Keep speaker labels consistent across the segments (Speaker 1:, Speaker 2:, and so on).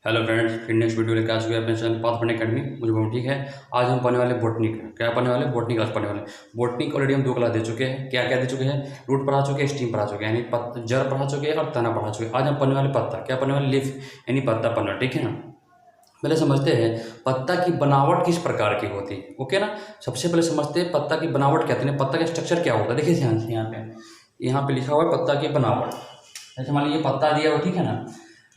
Speaker 1: Hello friends, फिर next video लेकर आ चुके हैं अपने चैनल पाथ पढ़ने अकेडमी। मुझे बहुत ठीक है। आज हम पढ़ने वाले बोटनी का क्या पढ़ने वाले बोटनी क्लास पढ़ने वाले। बोटनी ऑलरेडी हम 2 क्लास दे चुके हैं। क्या क्या दे चुके हैं? रूट पढ़ा चुके हैं, स्टीम पढ़ा चुके हैं, यानी जड़ पढ़ा चुके हैं और तना पढ़ा चुके हैं। आज हम पढ़ने वाले पत्ता, क्या पढ़ने वाले? लीफ, यानी पत्ता पढ़ना। ठीक है ना। पहले समझते हैं पत्ता की बनावट किस प्रकार की होती है। ओके ना। सबसे पहले समझते हैं पत्ता की बनावट क्या होती है, पत्ता का स्ट्रक्चर क्या होता है। देखिए ध्यान से यहाँ पे लिखा हुआ है पत्ता की बनावट। जैसे मान लीजिए पत्ता दिया हुआ, ठीक है ना।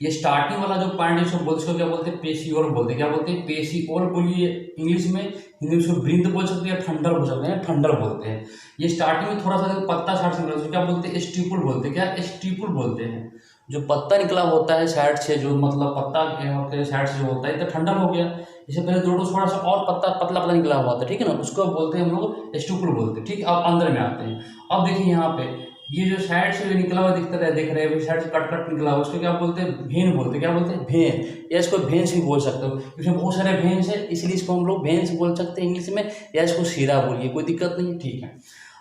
Speaker 1: ये स्टार्टिंग वाला जो पॉइंट है उसको बोलते, क्या बोलते हैं? पेशियोल बोलते हैं। क्या बोलते हैं? पेशियोल बोलिए इंग्लिश में। हिंदी में उसको ब्रिंद बोल सकते हैं, ठंडल बोल सकते हैं, ठंडल बोलते हैं। ये स्टार्टिंग में थोड़ा सा पत्ता साइड से निकला, क्या बोलते हैं? स्टीपुल बोलते हैं। क्या? स्टीपुल बोलते हैं। जो पत्ता निकला होता है साइड से, जो मतलब पत्ता के साइड से जो होता है, तो ठंडल हो गया। इससे पहले थोड़ा सा और पत्ता पतला पतला निकला हुआ था, ठीक है ना, उसको बोलते हैं हम लोग स्टीपुल बोलते हैं। ठीक है, अब अंदर में आते हैं। अब देखिए यहाँ पे ये जो साइड से निकला हुआ दिखता है, देख रहे हैं साइड से कट कट निकला हुआ, उसको क्या बोलते हैं? भेन बोलते हैं। क्या बोलते हैं? भेन, या इसको भेंस भी बोल सकते हो। इसमें बहुत सारे भेंस है, इसलिए इसको हम लोग भेंस बोल सकते हैं इंग्लिश में, या इसको शीरा बोलिए, कोई दिक्कत नहीं है। ठीक है।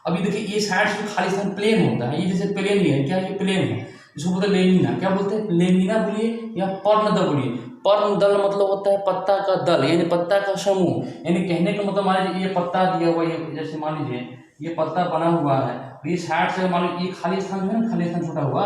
Speaker 1: अभी देखिए ये साइड से खाली स्थान प्लेन होता है, ये जैसे प्लेन ही है। क्या ये प्लेन है? इसको बोलते हैं लेमिना। क्या बोलते हैं? लेमिना बोलिए या पर्णदल बोलिए। पर्णदल मतलब होता है पत्ता का दल, यानी पत्ता का समूह। यानी कहने का मतलब मान लीजिए ये पत्ता दिया हुआ, ये जैसे मान लीजिए ये पत्ता बना हुआ है, ये साइड से मान लो ये खाली स्थान है ना, खाली स्थान छूटा हुआ,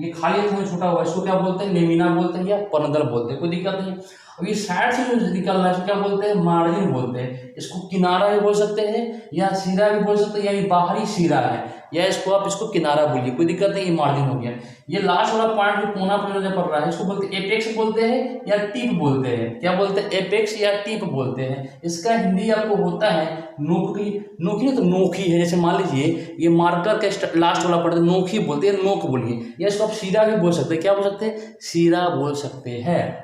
Speaker 1: ये खाली स्थान छूटा हुआ, इसको क्या बोलते हैं? लेमिना बोलते हैं या पर्णदल बोलते हैं, कोई दिक्कत नहीं। अब ये साइड से जो निकल रहा है इसको क्या बोलते हैं? मार्जिन बोलते हैं। इसको किनारा भी बोल सकते हैं या सिरा भी बोल सकते हैं, यानी बाहरी सिरा है, या इसको आप इसको किनारा बोलिए, कोई दिक्कत नहीं। ये मार्जिन हो गया। ये लास्ट वाला पॉइंट जो कोना पर नजर पड़ रहा है, इसको बोलते हैं एपेक्स बोलते हैं या टिप बोलते हैं। क्या बोलते हैं? एपेक्स या टिप बोलते हैं। इसका हिंदी आपको होता है नोकी। नोकी नहीं तो नोखी है। जैसे मान लीजिए ये मार्कर का लास्ट वाला पड़ता है, नोखी बोलते हैं, नोक बोलिए, या इसको आप सीरा भी बोल सकते हैं। क्या बोल सकते हैं? सीरा बोल सकते हैं।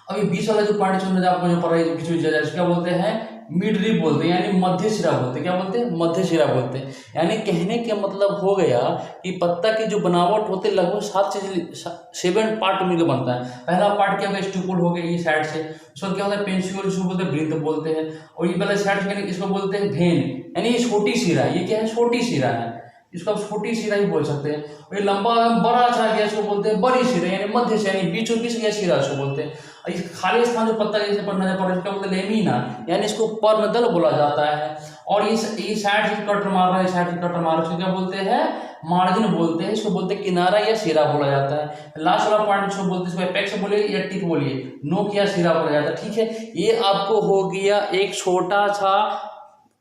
Speaker 1: अब ये बीच वाला जो पॉइंट चुन आपको जो पड़ रहा है, क्या बोलते हैं? मिड रिब बोलते हैं, यानी मध्य सिरा बोलते हैं। क्या बोलते हैं? मध्य सिरा बोलते हैं। यानी कहने के मतलब हो गया कि पत्ता की जो बनावट होती है लगभग 7 पार्ट मिलकर बनता है। पहला पार्ट क्या होगा? स्टिपुल हो गया ये साइड से। उसको क्या होता है? पेंसियोल, इसको बोलते हैं ब्रिंद बोलते हैं। और ये वाला साइड से इसको बोलते हैं भेन, यानी ये छोटी सिरा। ये क्या है? छोटी सिरा है, इसको आप छोटी सिरा ही बोल सकते हैं। और ये लंबा बड़ा अच्छा गया, इसको बोलते हैं बड़ी सिरा, यानी मध्य से, यानी बीचों बीच गया सिरा इसको बोलते हैं। इस खाली स्थान जो पत्ता जैसे पर नजर पड़ रहा है, क्या बोलते हैं? लेमिना, यानी इसको पर्णदल बोला जाता है। और ये साइड से कट मार रहा है, साइड से कट मार रहा है, इसको क्या बोलते हैं? मार्जिन बोलते हैं। इसको बोलते हैं किनारा या सिरा बोला जाता है। लास्ट वाला पॉइंट इसको बोलते हैं, इसको एपेक्स बोलिए या टिप बोलिए, नोक या सिरा बोला जाता है। ठीक है, ये आपको हो गया एक छोटा सा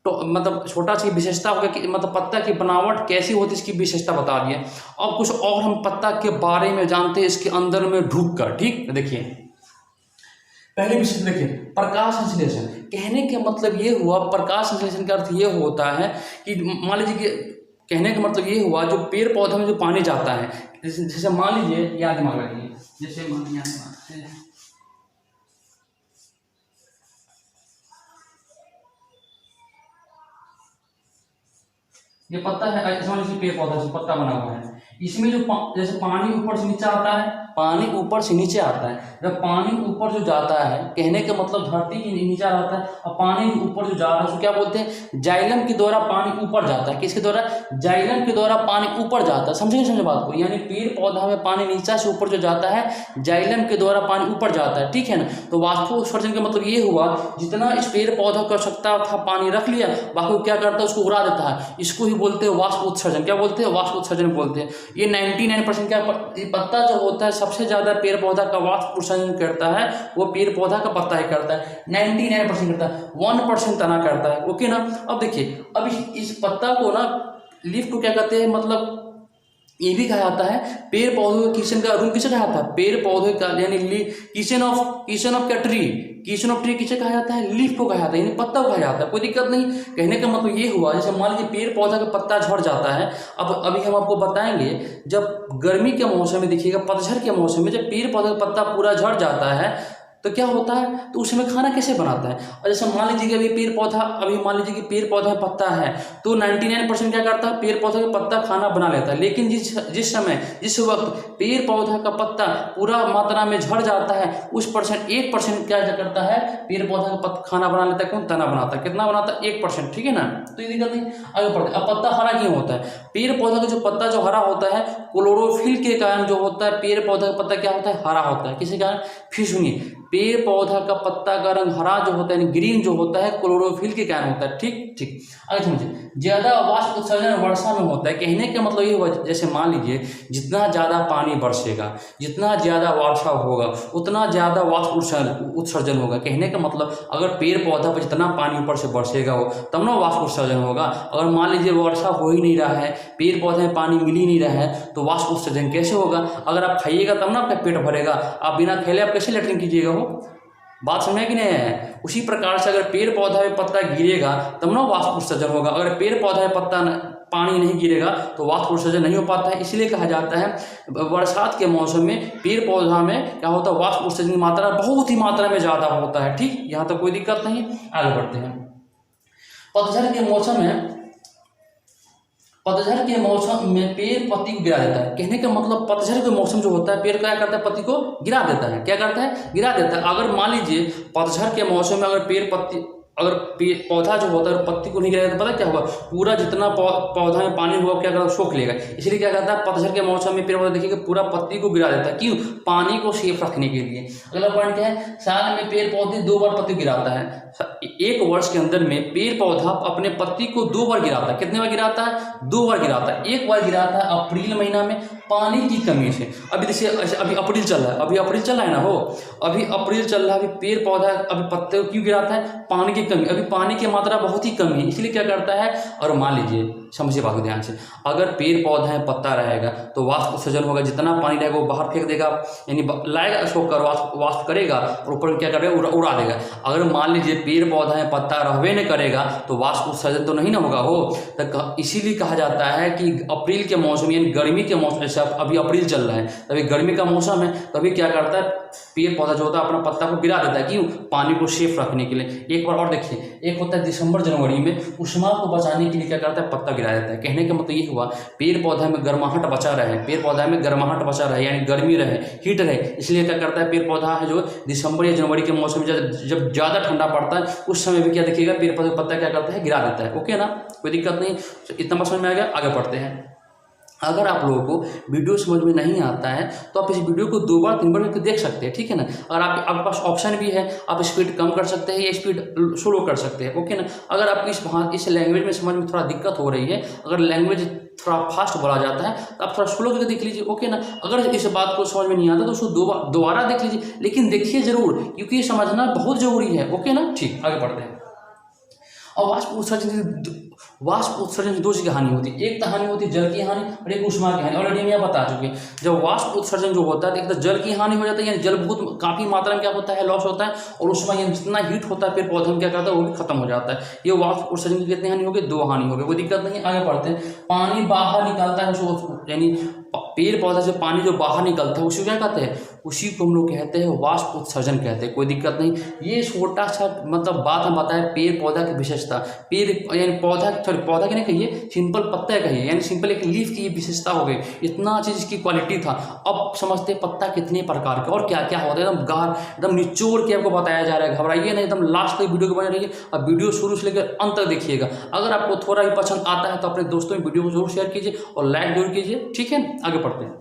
Speaker 1: तो मतलब छोटा सी विशेषता हो गया कि मतलब पत्ता की बनावट कैसी होती है, इसकी विशेषता बता दी है। अब कुछ और हम पत्ता के बारे में जानते हैं इसके अंदर में ढूक कर। ठीक, देखिए पहले विशेषता देखिए, प्रकाश संश्लेषण। कहने के मतलब ये हुआ, प्रकाश संश्लेषण का अर्थ ये होता है कि मान लीजिए कि कहने का मतलब ये हुआ जो पेड़ पौधे में जो पानी जाता है, जैसे मान लीजिए याद दिमाग रखिए, जैसे मान लीजिए ये पत्ता है, समझ लीजिए पेड़ पौधा से पत्ता बना हुआ है। इसमें जो जैसे पानी ऊपर से नीचे आता है, पानी ऊपर से नीचे आता है। जब पानी ऊपर जो जाता है, कहने का मतलब धरती के नीचे रहता है और पानी ऊपर जो जा रहा है उसको क्या बोलते हैं? जाइलम के द्वारा पानी ऊपर जाता है। किसके द्वारा? जाइलम के द्वारा पानी ऊपर जाता है। समझे बात को? यानी पेड़ पौधा में पानी नीचे से ऊपर जो जाता है, जाइलम के द्वारा पानी ऊपर जाता है। ठीक है ना। तो वाष्प उत्सर्जन का मतलब ये हुआ जितना इस पेड़ पौधा की आवश्यकता था पानी रख लिया, बाकी क्या करता है? उसको उड़ा देता है। इसको ही बोलते हैं वाष्प उत्सर्जन। क्या बोलते हैं? वाष्प उत्सर्जन बोलते हैं। ये 99% क्या पत्ता जो होता है सबसे ज्यादा पेड़ पौधा का वाष्प उत्सर्जन करता है, वो पेड़ पौधा का पत्ता ही करता है। 99% करता है, 1% तना करता है। ओके ना। अब देखिए, अब इस पत्ता को ना, लीफ को क्या कहते हैं? मतलब ये भी कहा जाता है पेड़ पौधों के किचन का रूम किसे कहा जाता है? पेड़ पौधे का, यानी किचन ऑफ क्या ट्री, किचन ऑफ ट्री किसे कहा जाता है? लीफ को कहा जाता है, यानी पत्ता को कहा जाता है। कोई दिक्कत नहीं। कहने का मतलब ये हुआ जैसे मान लीजिए पेड़ पौधा का पत्ता झड़ जाता है। अब अभी हम आपको बताएंगे, जब गर्मी के मौसम में देखिएगा, पतझड़ के मौसम में जब पेड़ पौधा का पत्ता पूरा झड़ जाता है, तो क्या होता है, तो उस समय खाना कैसे बनाता है। और जैसे मान लीजिए कि अभी मान लीजिए कि पेड़ पौधा में पत्ता है, तो 99% क्या करता है, पेड़ पौधा का पत्ता खाना बना लेता है। लेकिन जिस वक्त पेड़ पौधा का पत्ता पूरा मात्रा में झड़ जाता है, उस 1% क्या करता है, पेड़ पौधा का पत्ता खाना बना लेता है। कौन? तना बनाता है। कितना बनाता है? 1%, ठीक है ना। तो ये दिक्कत नहीं, आगे बढ़ते। अब पत्ता हरा क्यों होता है? पेड़ पौधा का जो पत्ता जो हरा होता है, क्लोरोफिल के कारण जो होता है, पेड़ पौधा का पत्ता क्या होता है, हरा होता है। किसी कारण? फिर सुनिए, पेड़ पौधा का पत्ता का रंग हरा जो होता है, ग्रीन जो होता है, क्लोरोफिल के कारण होता है। ठीक। आगे समझिए, ज्यादा वाष्प उत्सर्जन वर्षा में होता है। कहने का मतलब ये हुआ, जैसे मान लीजिए जितना ज्यादा पानी बरसेगा, जितना ज्यादा वर्षा होगा, उतना ज्यादा वाष्प उत्सर्जन होगा। कहने का मतलब अगर पेड़ पौधा पर जितना पानी ऊपर से बरसेगा हो, तब ना वाष्प उत्सर्जन होगा। अगर मान लीजिए वर्षा हो ही नहीं रहा है, पेड़ पौधे में पानी मिल ही नहीं रहा है, तो वाष्प उत्सर्जन कैसे होगा? अगर आप खाइएगा तब ना आपका पेट भरेगा, आप बिना खेले आप कैसे लैट्रिन कीजिएगा? हो बात समझे कि नहीं है? उसी प्रकार से अगर पेड़ पौधा में पत्ता गिरेगा तब ना वाष्प उत्सर्जन होगा। अगर पेड़ पौधा में पानी नहीं गिरेगा तो वाष्प उत्सर्जन नहीं हो पाता है। इसलिए कहा जाता है बरसात के मौसम में पेड़ पौधा में क्या होता है, वाष्प उत्सर्जन की मात्रा बहुत ही मात्रा में ज़्यादा होता है। ठीक, यहाँ तक कोई दिक्कत नहीं। आगे बढ़ते हैं। पतझड़ के मौसम में पेड़ पत्ती को गिरा देता है। कहने का मतलब पतझड़ के मौसम जो होता है, पेड़ क्या करता है, पत्ती को गिरा देता है। क्या करता है? गिरा देता है। अगर मान लीजिए पतझड़ के मौसम में अगर पौधा जो होता है पत्ती को नहीं गिराएगा तो पता क्या होगा, पूरा जितना पौधा में पानी होगा क्या करता है, सोख लेगा। इसलिए क्या करता है, पतझड़ के मौसम में पेड़ पौधा देखिएगा पूरा पत्ती को गिरा देता है। क्यों? पानी को सेफ रखने के लिए। अगला पॉइंट क्या है, साल में पेड़ पौधे 2 बार पत्ती गिराता है। एक वर्ष के अंदर में पेड़ पौधा अपने पत्ती को 2 बार गिराता है। कितने बार गिराता है? 2 बार गिराता है। एक बार गिराता है अप्रैल महीना में पानी की कमी से। अभी देखिए, अभी अप्रैल चल रहा है ना, हो अभी अप्रैल चल रहा है, अभी पेड़ पौधा अभी पत्ते क्यों गिराता है? पानी की कमी। अभी पानी की मात्रा बहुत ही कम है, इसलिए क्या करता है। और मान लीजिए, समझिए बात को ध्यान से, अगर पेड़ पौधा में पत्ता रहेगा तो वाष्प उत्सर्जन होगा, जितना पानी रहेगा वो बाहर फेंक देगा, यानी लाएगा उसको कर वाष्प करेगा और ऊपर क्या करेगा, उड़ा देगा। अगर मान लीजिए पेड़ पौधा में पत्ता रहबे नहीं करेगा तो वाष्प उत्सर्जन तो नहीं ना होगा। हो तो इसीलिए कहा जाता है कि अप्रैल के मौसम यानी गर्मी के मौसम, जैसे अभी अप्रैल चल रहा है, तभी गर्मी का मौसम है, तभी क्या करता है, पेड़ पौधा जो होता है अपना पत्ता को गिरा देता है। क्यों? पानी को सेफ रखने के लिए। एक बार और देखिए, एक होता है दिसंबर जनवरी में उष्मा को बचाने के लिए क्या करता है, पत्ता गिरा देता है। कहने का मतलब ये हुआ, पेड़ पौधा में गर्माहट बचा रहे, पेड़ पौधा में गर्माहट बचा रहे, यानी गर्मी रहे, हीट रहे, इसलिए क्या करता है, पेड़ पौधा है जो दिसंबर या जनवरी के मौसम में जब ज़्यादा ठंडा पड़ता है उस समय भी क्या देखिएगा, पेड़ पौधे पत्ता क्या करता है, गिरा देता है। ओके ना, कोई दिक्कत नहीं। इतना बात समझ में आ गया। आगे बढ़ते हैं। अगर आप लोगों को वीडियो समझ में नहीं आता है तो आप इस वीडियो को 2 बार 3 बार करके देख सकते हैं, ठीक है ना। और आपके पास ऑप्शन भी है, आप स्पीड कम कर सकते हैं या स्पीड स्लो कर सकते हैं। ओके ना। अगर आपको इस लैंग्वेज में समझ में थोड़ा दिक्कत हो रही है, अगर लैंग्वेज थोड़ा फास्ट बोला जाता है तो आप थोड़ा स्लो करके देख लीजिए। ओके ना। अगर इस बात को समझ में नहीं आता तो उसको दोबारा देख लीजिए, लेकिन देखिए जरूर, क्योंकि ये समझना बहुत जरूरी है। ओके ना। ठीक, आगे बढ़ते हैं। और वाष्प उत्सर्जन की 2 चीज़ की हानि होती है। एक तो हानि होती है जल की हानि और एक ऊष्मा की हानि। ऑलरेडी हम यहाँ बता चुके हैं। जब वाष्प उत्सर्जन जो होता है तो एक तो जल की हानि हो जाता है, यानी जल बहुत काफ़ी मात्रा में क्या होता है, लॉस होता है। और ऊष्मा यानी जितना हीट होता है पेड़ पौधे में क्या करता है, वो भी खत्म हो जाता है। ये वाष्प उत्सर्जन की कितनी हानि हो गई, 2 हानि हो गई। कोई दिक्कत नहीं। आगे बढ़ते हैं। पानी बाहर निकालता है उसको, यानी पेड़ पौधा से पानी जो बाहर निकलता है उसी को क्या कहते हैं, उसी को हम लोग कहते हैं वाष्प उत्सर्जन कहते हैं। कोई दिक्कत नहीं। ये छोटा सा मतलब बात हम बताएं पेड़ पौधा की विशेषता। पेड़ यानी पौधा की नहीं कहिए, सिंपल पत्ता कहिए, यानी सिंपल एक लीफ की विशेषता हो गई। इतना चीज़ इसकी क्वालिटी था। अब समझते पत्ता कितने प्रकार का और क्या क्या होता है, एकदम निचोड़ के आपको बताया जा रहा है। घबराइए नहीं, एकदम लास्ट तक वीडियो को बने रहिए। अब वीडियो शुरू से लेकर अंत तक देखिएगा। अगर आपको थोड़ा भी पसंद आता है तो अपने दोस्तों में वीडियो को जरूर शेयर कीजिए और लाइक जरूर कीजिए, ठीक है। आगे बढ़ते हैं।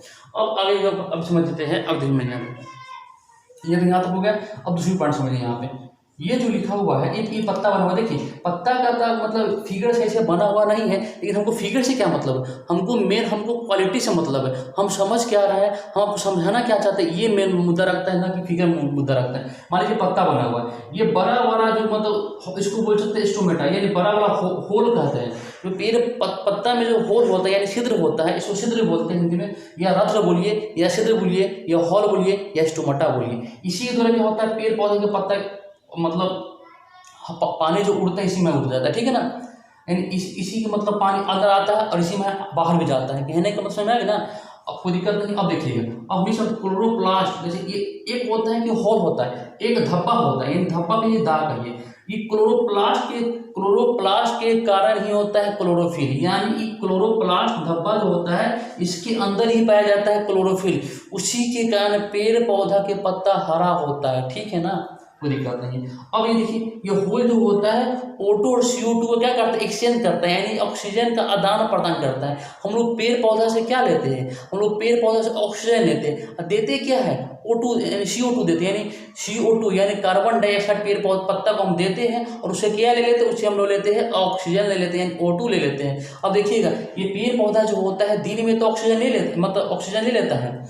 Speaker 1: अब समझ लेते हैं। अब देखिए मैंने ये तो यहाँ तक हो गया। अब दूसरी पॉइंट समझिए। यहाँ पे ये जो लिखा हुआ है, ये पत्ता बना हुआ, देखिए पत्ता का मतलब फिगर से ऐसे बना हुआ नहीं है, लेकिन हमको फिगर से क्या मतलब है, हमको क्वालिटी से मतलब है। हम समझ क्या रहा है, हम आपको समझाना क्या चाहते हैं, ये मेन मुद्दा रखता है ना कि फिगर मुद्दा रखता है। मान लीजिए पत्ता बना हुआ है, ये बड़ा वाला जो मतलब इसको बोल सकते हैं स्टोमेटा, यानी बड़ा वाला होल कहते हैं। जो पेड़ पत्ता में जो होल होता है यानी छिद्र होता है, इसको छिद्र बोलते हैं हिंदी में, या रंध्र बोलिए, या छिद्र बोलिए, या हॉल बोलिए, या स्टोमेटा बोलिए। इसी के द्वारा क्या होता है, पेड़ पौधे के पत्ता मतलब पानी जो उड़ता है इसी में उड़ जाता है, ठीक है ना। यानी इसी के मतलब पानी अंदर आता है और इसी में बाहर भी जाता है। कहने का मतलब समझ में आएगा ना। अब कोई दिक्कत नहीं। अब देखिएगा, अब भी सब क्लोरोप्लास्ट, जैसे ये एक होता है कि होल होता है, एक धब्बा होता है, इन धब्बा पे ये दाग है, ये क्लोरोप्लास्ट के कारण ही होता है क्लोरोफिल, यानी ये क्लोरोप्लास्ट धब्बा जो होता है इसके अंदर ही पाया जाता है क्लोरोफिल, उसी के कारण पेड़ पौधा के पत्ता हरा होता है, ठीक है ना, कोई दिक्कत नहीं है। अब ये देखिए, ये होल जो होता है O2 और CO2 को क्या करता है, एक्सचेंज करता है, यानी ऑक्सीजन का आदान प्रदान करता है। हम लोग पेड़ पौधा से क्या लेते हैं, हम लोग पेड़ पौधा से ऑक्सीजन लेते हैं, और देते क्या है O2 यानी CO2 देते हैं, यानी CO2 यानी कार्बन डाइऑक्साइड पेड़ पौधा पत्ता को हम देते हैं, और उससे क्या ले लेते हैं, उससे हम लोग लेते हैं ऑक्सीजन ले लेते हैं, यानी O2 ले लेते हैं। अब देखिएगा, ये पेड़ पौधा जो होता है दिन में तो ऑक्सीजन ले लेते, मतलब ऑक्सीजन ले लेता है,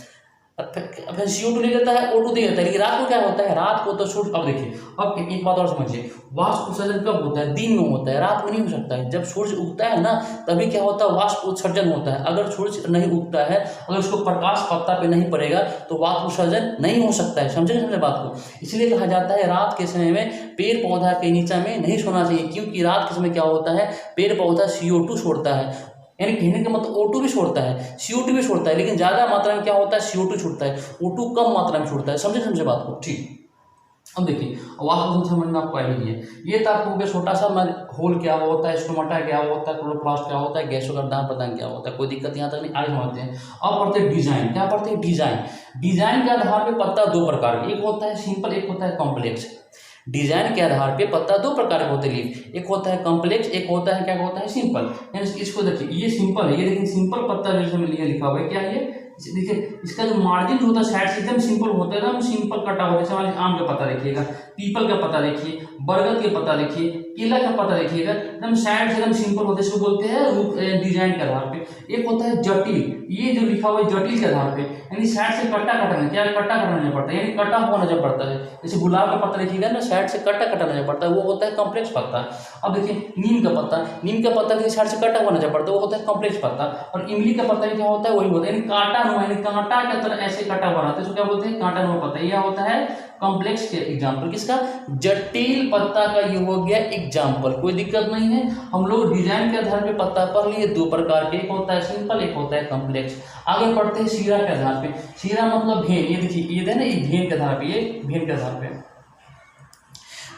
Speaker 1: फिर CO2 ले लेता है, O2 दे देता है, लेकिन रात को क्या होता है, रात को तो सूर्य, अब देखिए, अब एक बात और समझिए, वाष्प उत्सर्जन कब होता है, दिन में होता है, रात में नहीं हो सकता है। जब सूर्य उगता है ना, तभी क्या होता है, वाष्प उत्सर्जन होता है। अगर सूर्य नहीं उगता है, अगर उसको प्रकाश पत्ता पे नहीं पड़ेगा तो वाष्प उत्सर्जन नहीं हो सकता है, समझे बात को। इसलिए कहा जाता है रात के समय में पेड़ पौधा के नीचे में नहीं सोना चाहिए, क्योंकि रात के समय क्या होता है, पेड़ पौधा CO2 छोड़ता है, यानी कहने का मतलब O2 भी छोड़ता है, CO2 भी छोड़ता है, लेकिन ज़्यादा मात्रा में क्या होता है, CO2 छूटता है, O2 कम मात्रा में छूटता है, समझे बात को, ठीक। अब देखिए, वाष्प समझ में आपको आई है, ये तो आपको हो गया छोटा सा, होल क्या होता है, स्टोमाटा क्या होता है, क्लोरोप्लास्ट क्या होता है, गैसों का आदान प्रदान क्या होता है, कोई दिक्कत यहाँ तक नहीं, आगे समझते हैं। अब पढ़ते हैं डिजाइन, क्या पढ़ते हैं, डिजाइन के आधार पर पत्ता दो प्रकार के, एक होता है सिंपल, एक होता है कॉम्प्लेक्स। डिजाइन के आधार पे पत्ता दो प्रकार के होते हैं लीफ, एक होता है कॉम्प्लेक्स, एक होता है क्या होता है सिंपल। इसको देखिए, ये सिंपल है, ये लेकिन सिंपल पत्ता जैसे में लिखा हुआ है, क्या है ये, देखिए इसका जो मार्जिन होता है साइड से एकदम सिंपल होता है ना, सिंपल कटा होता है। जैसे हमारे आम का पत्ता देखिएगा, पीपल का पत्ता देखिए, बरगद के पत्ता देखिए, केला का पत्ता देखिएगा, एकदम साइड से एकदम सिंपल होता है, इसको बोलते हैं डिजाइन के आधार पे। एक होता है जटिल, ये जो लिखा हुआ है जटिल के आधार पे, यानी साइड से कट्टा कटाना, क्या कट्टा कटाना पड़ता है, यानी कटा हुआ नजर पड़ता है। जैसे गुलाब का पत्ता देखिएगा ना, साइड से कट्टा कटा नजर पड़ता है, वो होता है कॉम्प्लेक्स पत्ता। अब देखिए नीम का पत्ता साइड से कटा हुआ नजर पड़ता है, वो होता है कॉम्प्लेक्स पत्ता। और इमली का पत्ता क्या होता है, वही होता है, यानी कांटा नुमा, यानी कांटा की तरह ऐसे कटा हुआ रहता है, इसको क्या बोलते हैं, कांटा नुमा पत्ता। यह होता है कॉम्प्लेक्स के एग्जाम्पल, किसका, जटिल पत्ता का ये हो गया एग्जाम्पल, कोई दिक्कत नहीं है। हम लोग डिजाइन के आधार पे पत्ता पढ़ लिए दो प्रकार के, एक होता है सिंपल, एक होता है कॉम्प्लेक्स। आगे पढ़ते हैं शीरा के आधार पे। शीरा मतलब भेन, ये देखिए ये है ना, ये भेन के आधार पे, ये भेन के आधार पे,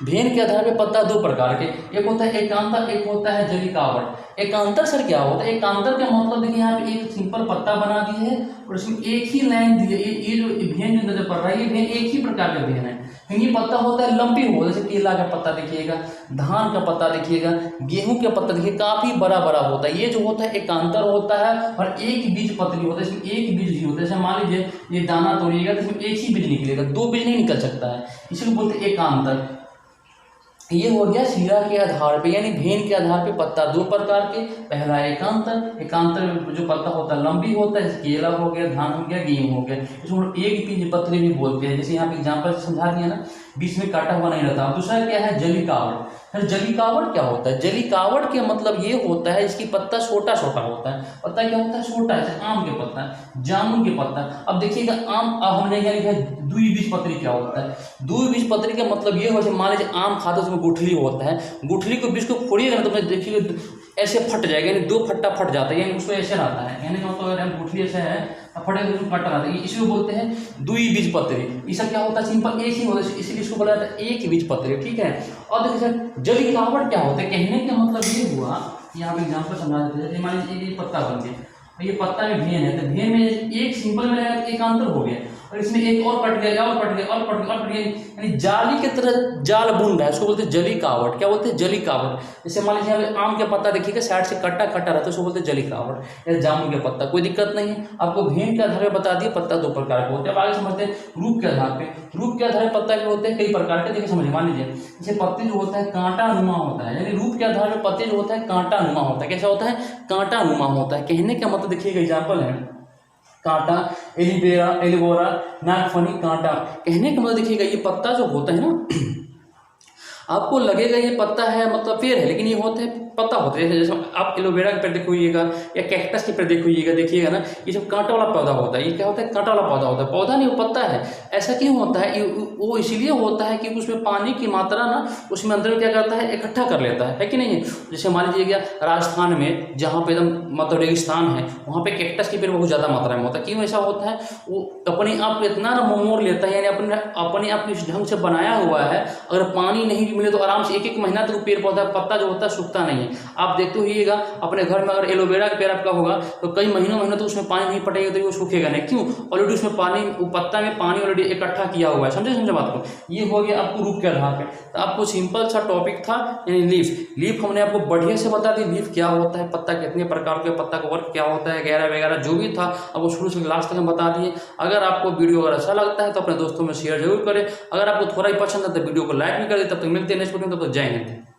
Speaker 1: भेन के आधार पे पत्ता दो प्रकार के, एक होता है एकांतर, एक होता है जलिकावट। एकांतर सर क्या होता है, एकांतर का मतलब देखिए यहाँ पे एक सिंपल पत्ता बना दिए है और इसमें एक ही लाइन दी है, ये जो भेन जो नजर पड़ रहा है, ये भेन एक ही प्रकार का भेन है। ये पत्ता होता है लंबी हो, जैसे केला का पत्ता देखिएगा, धान का पत्ता देखिएगा, गेहूं का पत्ता देखिए, काफी बड़ा बड़ा होता है। ये जो होता है एकांतर होता है, और एक बीज पतली होता है, इसमें एक बीज ही होता है। जैसे मान लीजिए ये दाना तोड़िएगा तो इसमें एक ही बीज निकलेगा, दो बीज नहीं निकल सकता है, इसलिए बोलते हैं एकांतर। ये हो गया शीरा के आधार पे, यानी भेन के आधार पे पत्ता दो प्रकार के। पहला एकांतर, एकांतर जो पत्ता होता है लंबी होता है, केला हो गया, धान हो गया, गेहूं हो गया, इसको एक बीज पतले भी बोलते हैं। जैसे यहाँ पे एग्जाम्पल समझा दिया ना, बीच में काटा हुआ नहीं रहता। दूसरा क्या है, जलिकावट। जलिकावट क्या होता है, जलिकावट के मतलब ये होता है इसकी पत्ता छोटा छोटा होता है। पत्ता क्या होता है, छोटा, जैसे आम के पत्ता, जामुन के पत्ता। अब देखिएगा आम, अब हमने क्या लिखा है, द्विबीजपत्री क्या होता है। द्विबीजपत्री का मतलब ये हो, मान लीजिए आम खाते उसमें गुठली होता है, गुठली को बीज को फोड़िएगा ना तो देखिएगा ऐसे फट जाएगा, यानी दो फट्टा फट जाता है, यानी उसको ऐसे रहता है, यानी मतलब गुठली ऐसे है फटे तो कटा रहता है, इसको बोलते हैं द्विबीजपत्री। इसका क्या होता है, सिंपल एक ही होता है, इसीलिए इसको बोला जाता है एक बीजपत्री, ठीक है। और देखिए सर जलिकावट क्या होता है, कहने का मतलब ये हुआ, यहाँ पे एग्जाम्पल समझा देते हैं। मान लीजिए ये पत्ता बन गया, ये पत्ता में भेन है, तो भेन में एक सिंपल में एकांतर हो गया, और इसमें एक और कट गया, और कट गया, और कट गया, और कट गया, यानी जाली की तरह जाल बुन रहा है, उसको बोलते हैं जलिकावट। क्या बोलते हैं, जलिकावट। जैसे मान लीजिए आम के पत्ता देखिएगा साइड से कट्टा कट्टा रहता है, उसको बोलते हैं जलिकावट। या जामुन के पत्ता, कोई दिक्कत नहीं है। आपको भेन के आधार पर बता दिए पत्ता दो प्रकार के होते हैं। अब आगे समझते हैं रूप के आधार पे। रूप के आधार पर पत्ता के होते हैं कई प्रकार के, देखिए समझिए। मान लीजिए जैसे पत्ते जो होता है कांटा नुमा होता है, यानी रूप के आधार पर पत्ते जो होता है कांटा नुमा होता है। कैसा होता है, कांटा नुमा होता है। कहने का मतलब देखिएगा एग्जाम्पल है, कांटा, एलिबोरा, नागफनी, कांटा। कहने का मतलब देखिएगा ये पत्ता जो होता है ना, आपको लगेगा ये पत्ता है मतलब पेड़ है, लेकिन ये होता है पता होता है। जैसे आप एलोवेरा के पेड़ देखिएगा या कैक्टस के पेड़ देखिएगा ना, ये सब कांटा वाला पौधा होता है। ये क्या होता है? कांटा वाला पौधा होता है, पौधा नहीं वो पत्ता है। ऐसा क्यों होता है? वो इसलिए होता है कि उसमें पानी की मात्रा ना उसमें अंदर क्या करता है, इकट्ठा कर लेता है कि नहीं। जैसे मान लीजिए राजस्थान में जहाँ पे एकदम मतलब रेगिस्तान है, वहाँ पे कैक्टस के पेड़ बहुत ज़्यादा मात्रा में होता है। क्यों ऐसा होता है? वो अपने आप को इतना ना मोड़ लेता है, यानी अपने आप को इस ढंग से बनाया हुआ है, अगर पानी नहीं भी मिले तो आराम से 1-1 महीना तक पेड़ पौधा पत्ता जो होता है सूखता नहीं है। आप देखते होइएगा अपने घर में अगर एलोवेरा का पेड़ आपका होगा तो कई महीनों तो उसमें पानी नहीं पड़ेगा तो वो सूखेगा नहीं। क्यों? ऑलरेडी उसमें पानी, वो पत्ता में पानी ऑलरेडी इकट्ठा किया हुआ है। समझे बात को? ये हो गया आपको रूट के आधार पे। तो आपको सिंपल सा टॉपिक था, यानी लीफ हमने आपको बढ़िया से बता दी, लीफ क्या होता है, पत्ता कितने प्रकार के, पत्ता का वर्क क्या होता है वगैरह वगैरह जो भी था अब वो शुरू से लास्ट तक हम बता दिए। अगर आपको वीडियो अगर अच्छा लगता है तो अपने दोस्तों में शेयर जरूर करें। अगर आपको थोड़ा ही पसंद है तो वीडियो को लाइक भी कर दे। तब तक मिलते हैं नेक्स्ट वीडियो में, तब तक जय हिंद।